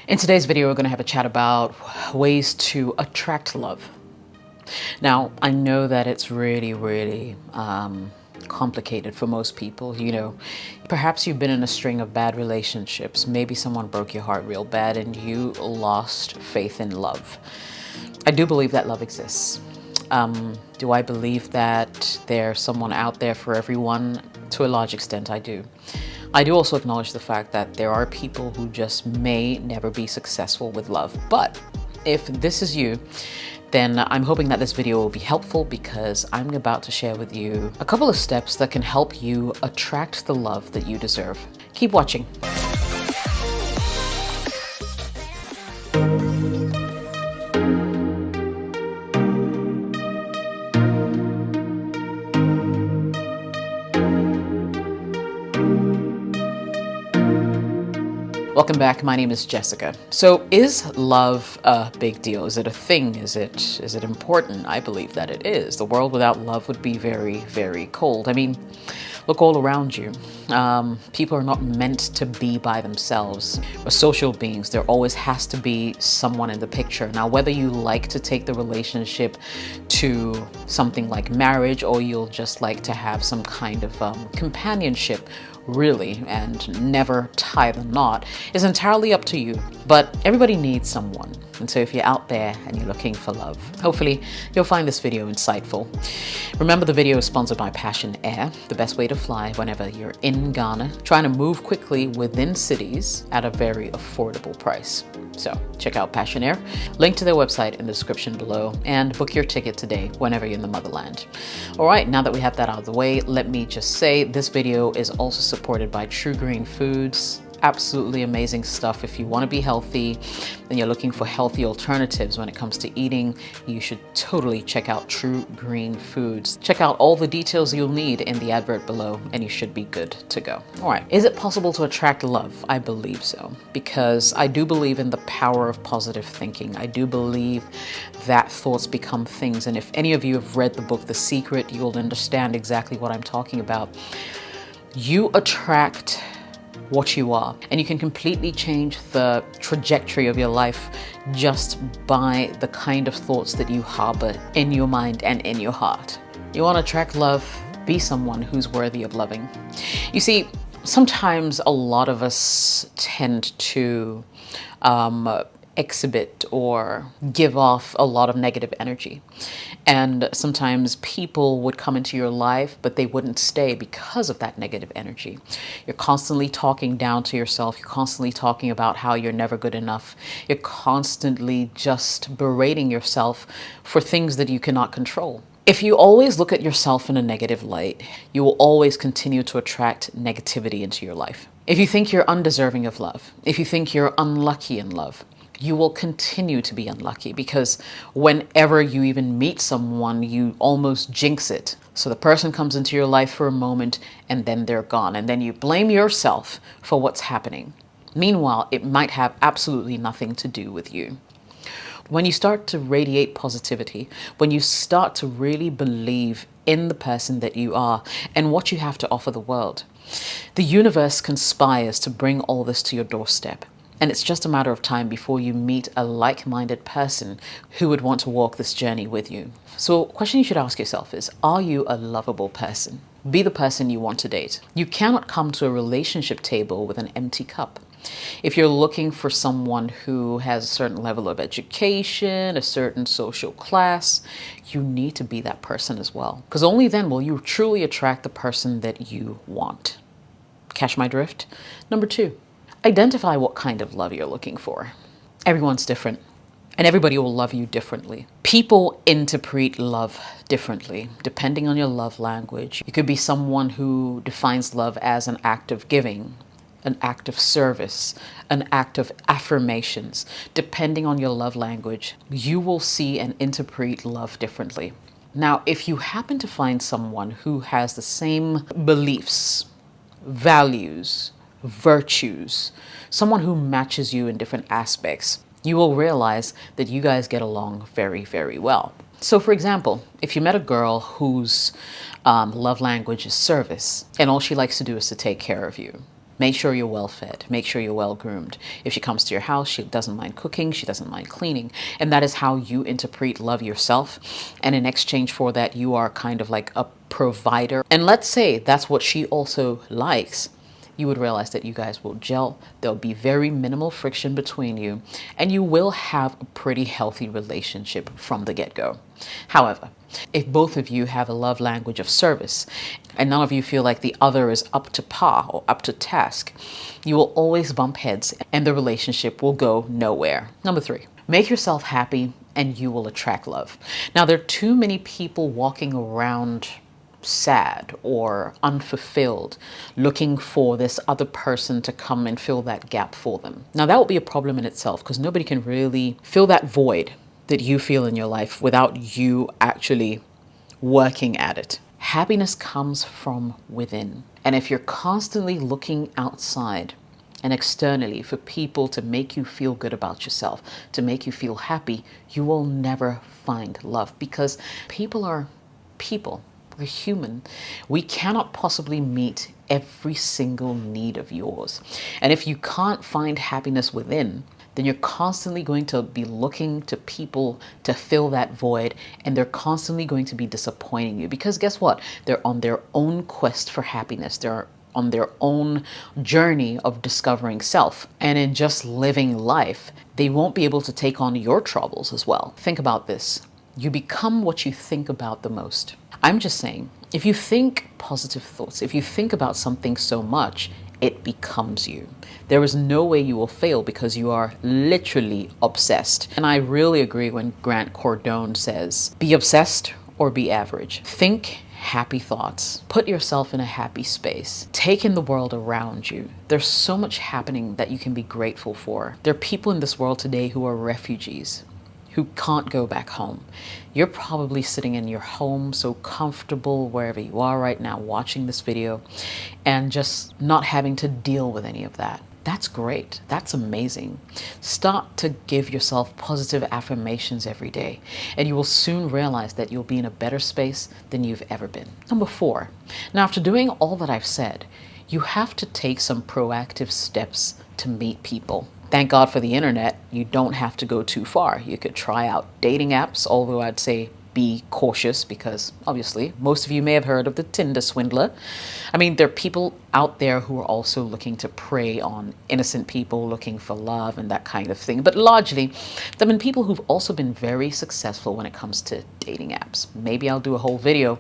In today's video, we're going to have a chat about ways to attract love. Now, I know that it's really complicated for most people. Perhaps you've been in a string of bad relationships. Maybe someone broke your heart real bad and you lost faith in love. I do believe that love exists. Do I believe that there's someone out there for everyone? To a large extent, I do. I do also acknowledge the fact that there are people who just may never be successful with love. But if this is you, then I'm hoping that this video will be helpful because I'm about to share with you a couple of steps that can help you attract the love that you deserve. Keep watching. Welcome back. My name is Jessica. So is love a big deal? Is it a thing? Is it important? I believe that it is. The world without love would be very cold. I mean, look all around you. People are not meant to be by themselves. We're social beings. There always has to be someone in the picture. Now, whether you like to take the relationship to something like marriage or you'll just like to have some kind of companionship, really, and never tie the knot, is entirely up to you. But everybody needs someone. And so if you're out there and you're looking for love, hopefully you'll find this video insightful. Remember, the video is sponsored by Passion Air, the best way to fly whenever you're in Ghana, trying to move quickly within cities at a very affordable price. So check out Passion Air, link to their website in the description below, and book your ticket today whenever you're in the motherland. All right, now that we have that out of the way, let me just say this video is also supported by True Green Foods. Absolutely amazing stuff. If you want to be healthy and you're looking for healthy alternatives when it comes to eating, you should totally check out True Green Foods. Check out all the details you'll need in the advert below and you should be good to go. All right, is it possible to attract love? I believe so, because I do believe in the power of positive thinking. I do believe that thoughts become things. And if any of you have read the book The Secret, you'll understand exactly what I'm talking about. You attract what you are, and you can completely change the trajectory of your life just by the kind of thoughts that you harbor in your mind and in your heart. You want to attract love? Be someone who's worthy of loving. You see, sometimes a lot of us tend to exhibit or give off a lot of negative energy. And sometimes people would come into your life, but they wouldn't stay because of that negative energy. You're constantly talking down to yourself. You're constantly talking about how you're never good enough. You're constantly just berating yourself for things that you cannot control. If you always look at yourself in a negative light, you will always continue to attract negativity into your life. If you think you're undeserving of love, if you think you're unlucky in love, you will continue to be unlucky because whenever you even meet someone, you almost jinx it. So the person comes into your life for a moment and then they're gone. And then you blame yourself for what's happening. Meanwhile, it might have absolutely nothing to do with you. When you start to radiate positivity, when you start to really believe in the person that you are and what you have to offer the world, the universe conspires to bring all this to your doorstep. And it's just a matter of time before you meet a like-minded person who would want to walk this journey with you. So a question you should ask yourself is, are you a lovable person? Be the person you want to date. You cannot come to a relationship table with an empty cup. If you're looking for someone who has a certain level of education, a certain social class, you need to be that person as well. Because only then will you truly attract the person that you want. Catch my drift? Number 2. Identify what kind of love you're looking for. Everyone's different, and everybody will love you differently. People interpret love differently, depending on your love language. You could be someone who defines love as an act of giving, an act of service, an act of affirmations. Depending on your love language, you will see and interpret love differently. Now, if you happen to find someone who has the same beliefs, values, virtues, someone who matches you in different aspects, you will realize that you guys get along very well. So for example, if you met a girl whose love language is service and all she likes to do is to take care of you, Make sure you're well fed. Make sure you're well groomed. If she comes to your house, she doesn't mind cooking. She doesn't mind cleaning. And that is how you interpret love yourself. And in exchange for that, you are kind of like a provider. And let's say that's what she also likes. You would realize that you guys will gel. There'll be very minimal friction between you, and you will have a pretty healthy relationship from the get-go. However, if both of you have a love language of service and none of you feel like the other is up to par or up to task, you will always bump heads and the relationship will go nowhere. Number 3, make yourself happy and you will attract love. Now, there are too many people walking around sad or unfulfilled, looking for this other person to come and fill that gap for them. Now, that will be a problem in itself because nobody can really fill that void that you feel in your life without you actually working at it. Happiness comes from within. And if you're constantly looking outside and externally for people to make you feel good about yourself, to make you feel happy, you will never find love because people are people. We're human. We cannot possibly meet every single need of yours. And if you can't find happiness within, then you're constantly going to be looking to people to fill that void, and they're constantly going to be disappointing you because guess what? They're on their own quest for happiness. They're on their own journey of discovering self. And in just living life, they won't be able to take on your troubles as well. Think about this. You become what you think about the most. I'm just saying, if you think positive thoughts, if you think about something so much, it becomes you. There is no way you will fail because you are literally obsessed. And I really agree when Grant Cardone says, be obsessed or be average. Think happy thoughts. Put yourself in a happy space. Take in the world around you. There's so much happening that you can be grateful for. There are people in this world today who are refugees, who can't go back home. You're probably sitting in your home so comfortable wherever you are right now watching this video and just not having to deal with any of that. That's great. That's amazing. Start to give yourself positive affirmations every day, and you will soon realize that you'll be in a better space than you've ever been. Number 4, now after doing all that I've said, you have to take some proactive steps to meet people. Thank God for the internet. You don't have to go too far. You could try out dating apps, although I'd say be cautious because obviously most of you may have heard of the Tinder swindler. I mean, there are people out there who are also looking to prey on innocent people looking for love and that kind of thing. But largely, there have been people who've also been very successful when it comes to dating apps. Maybe I'll do a whole video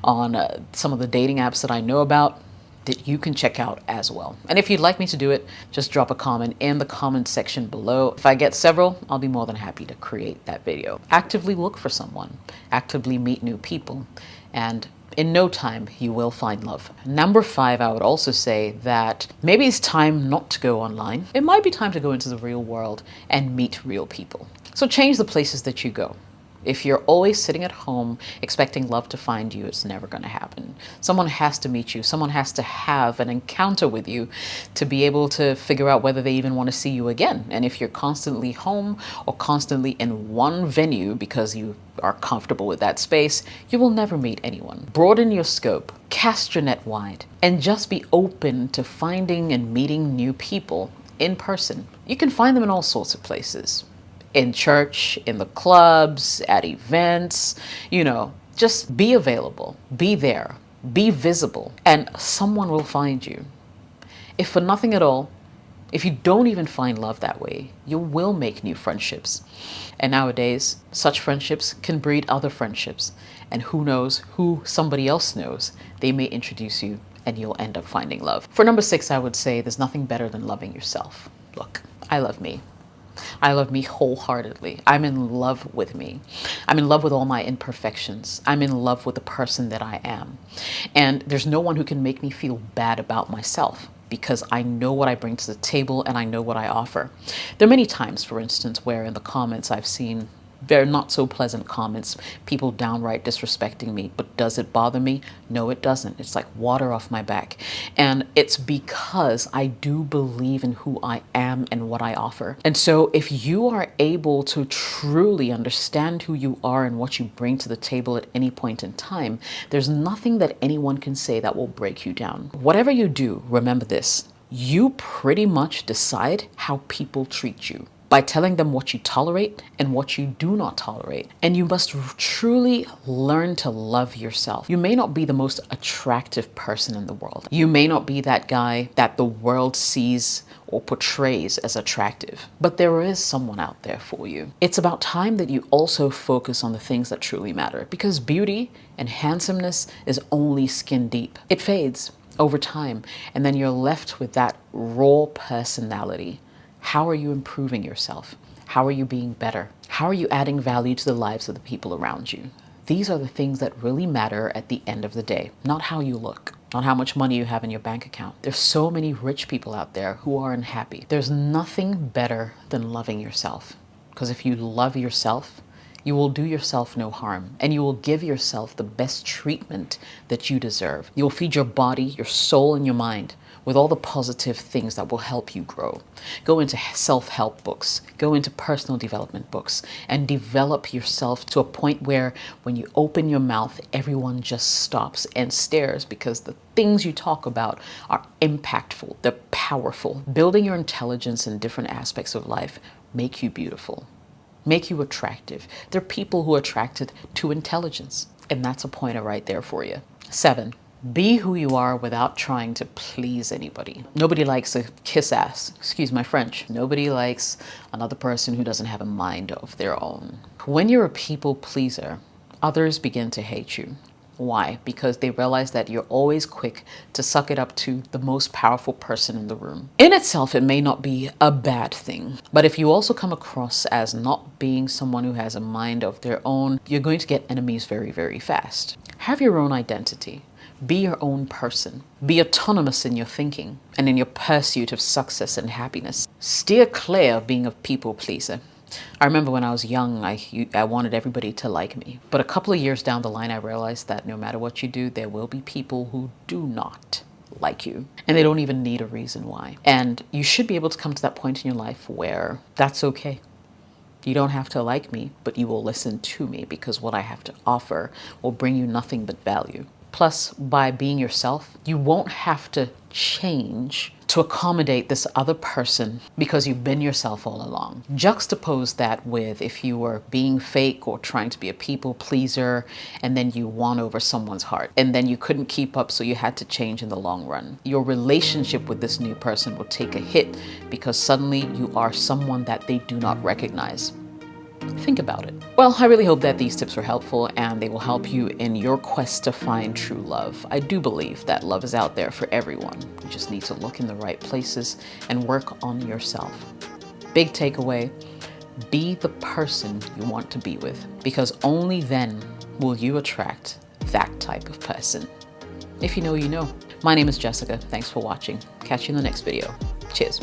on some of the dating apps that I know about that you can check out as well. And if you'd like me to do it, just drop a comment in the comment section below. If I get several, I'll be more than happy to create that video. Actively look for someone, actively meet new people, and in no time, you will find love. Number 5, I would also say that maybe it's time not to go online. It might be time to go into the real world and meet real people. So change the places that you go. If you're always sitting at home expecting love to find you, it's never going to happen. Someone has to meet you. Someone has to have an encounter with you to be able to figure out whether they even want to see you again. And if you're constantly home or constantly in one venue because you are comfortable with that space, you will never meet anyone. Broaden your scope, cast your net wide, and just be open to finding and meeting new people in person. You can find them in all sorts of places. In church, in the clubs, at events, just be available, be there, be visible, and someone will find you. If for nothing at all, if you don't even find love that way, you will make new friendships. And nowadays, such friendships can breed other friendships. And who knows who somebody else knows, they may introduce you and you'll end up finding love. For number 6, I would say there's nothing better than loving yourself. Look, I love me. I love me wholeheartedly. I'm in love with me. I'm in love with all my imperfections. I'm in love with the person that I am. And there's no one who can make me feel bad about myself because I know what I bring to the table and I know what I offer. There are many times, for instance, where in the comments I've seen very not so pleasant comments, people downright disrespecting me. But does it bother me? No, it doesn't. It's like water off my back. And it's because I do believe in who I am and what I offer. And so if you are able to truly understand who you are and what you bring to the table at any point in time, there's nothing that anyone can say that will break you down. Whatever you do, remember this. You pretty much decide how people treat you by telling them what you tolerate and what you do not tolerate. And you must truly learn to love yourself. You may not be the most attractive person in the world. You may not be that guy that the world sees or portrays as attractive, but there is someone out there for you. It's about time that you also focus on the things that truly matter, because beauty and handsomeness is only skin deep. It fades over time, and then you're left with that raw personality. How are you improving yourself? How are you being better? How are you adding value to the lives of the people around you? These are the things that really matter at the end of the day, not how you look, not how much money you have in your bank account. There's so many rich people out there who are unhappy. There's nothing better than loving yourself, because if you love yourself, you will do yourself no harm, and you will give yourself the best treatment that you deserve. You will feed your body, your soul, and your mind with all the positive things that will help you grow. Go into self-help books, go into personal development books, and develop yourself to a point where when you open your mouth, everyone just stops and stares, because the things you talk about are impactful, they're powerful. Building your intelligence in different aspects of life make you beautiful, make you attractive. There are people who are attracted to intelligence, and that's a pointer right there for you. 7, be who you are without trying to please anybody. Nobody likes a kiss ass, excuse my French. Nobody likes another person who doesn't have a mind of their own. When you're a people pleaser, others begin to hate you. Why? Because they realize that you're always quick to suck it up to the most powerful person in the room. In itself, it may not be a bad thing, but if you also come across as not being someone who has a mind of their own, you're going to get enemies very, very fast. Have your own identity. Be your own person. Be autonomous in your thinking and in your pursuit of success and happiness. Steer clear of being a people pleaser. I remember when I was young, I wanted everybody to like me. But a couple of years down the line, I realized that no matter what you do, there will be people who do not like you. And they don't even need a reason why. And you should be able to come to that point in your life where that's okay. You don't have to like me, but you will listen to me, because what I have to offer will bring you nothing but value. Plus, by being yourself, you won't have to change to accommodate this other person, because you've been yourself all along. Juxtapose that with if you were being fake or trying to be a people pleaser, and then you won over someone's heart, and then you couldn't keep up, so you had to change in the long run. Your relationship with this new person will take a hit, because suddenly you are someone that they do not recognize. Think about it. Well, I really hope that these tips were helpful and they will help you in your quest to find true love. I do believe that love is out there for everyone. You just need to look in the right places and work on yourself. Big takeaway, be the person you want to be with, because only then will you attract that type of person. If you know, you know. My name is Jessica. Thanks for watching. Catch you in the next video. Cheers.